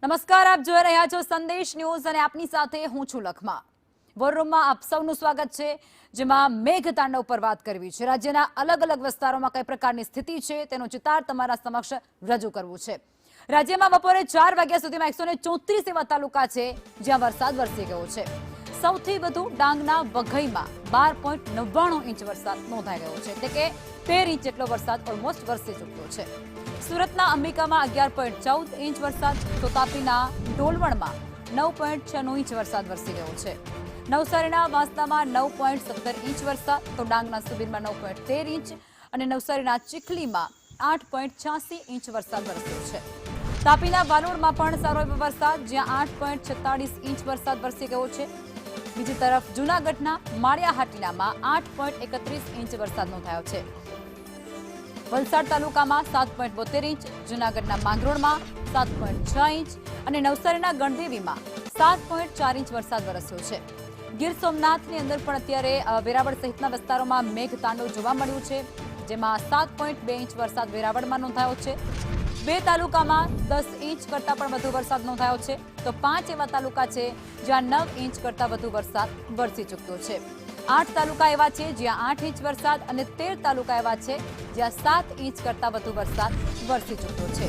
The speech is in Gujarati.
નમસ્કાર, આપ જોઈ રહ્યા છો સંદેશ ન્યૂઝ અને આપની સાથે હું છું લખમા. વોર રૂમમાં આપ સૌનું સ્વાગત છે, જેમાં મેઘતાંડવ પર વાત કરવી છે. રાજ્યના અલગ અલગ વિસ્તારોમાં કઈ પ્રકારની સ્થિતિ છે તેનો ચિતાર તમારા સમક્ષ રજૂ કરવું છે. રાજ્યમાં બપોરે 4 વાગ્યા સુધીમાં 134 એવા તાલુકા છે જ્યાં વરસાદ વરસી ગયો છે. સૌથી વધુ ડાંગના વઘઈમાં 12.99 ઇંચ વરસાદ નોંધાઈ ગયો છે, એટલે કે 13 ઇંચ જેટલો વરસાદ ઓલમોસ્ટ વરસી ચૂક્યો છે. સુરતના અંબિકામાં 11.14 ઇંચ વરસાદ, તો તાપીના ડોલવણમાં 9.96 ઇંચ વરસાદ વરસી ગયો છે. નવસારીના વાંસદામાં 9.17 ઇંચ વરસાદ, તો ડાંગના સુબીરમાં 9.13 ઇંચ અને નવસારીના ચીખલીમાં 8.86 ઇંચ વરસાદ વરસ્યો છે. તાપીના વાલોડમાં પણ સારો એવો વરસાદ, જ્યાં 8.46 ઇંચ વરસાદ વરસી ગયો છે. બીજી તરફ જૂનાગઢના માળિયાહાટીનામાં 8.31 ઇંચ વરસાદ નોંધાયો છે. વલસાડ તાલુકામાં 7.72 ઇંચ, જૂનાગઢના માંગરોળમાં 7.6 ઇંચ અને નવસારીના ગણદેવીમાં 7.4 ઇંચ વરસાદ વરસ્યો છે. ગીર સોમનાથની અંદર પણ અત્યારે વેરાવળ સહિતના વિસ્તારોમાં મેઘતાંડવ જોવા મળ્યું છે, જેમાં 7.2 ઇંચ વરસાદ વેરાવળમાં નોંધાયો છે. 2 તાલુકામાં 10 ઇંચ કરતાં પણ વધુ વરસાદ નોંધાયો છે, તો 5 એવા તાલુકા છે જ્યાં 9 ઇંચ કરતાં વધુ વરસાદ વરસી ચૂક્યો છે. 8 તાલુકા એવા છે જ્યાં 8 ઇંચ વરસાદ અને 13 તાલુકા એવા છે જ્યાં 7 ઇંચ કરતાં વધુ વરસાદ વરસી ચૂક્યો છે.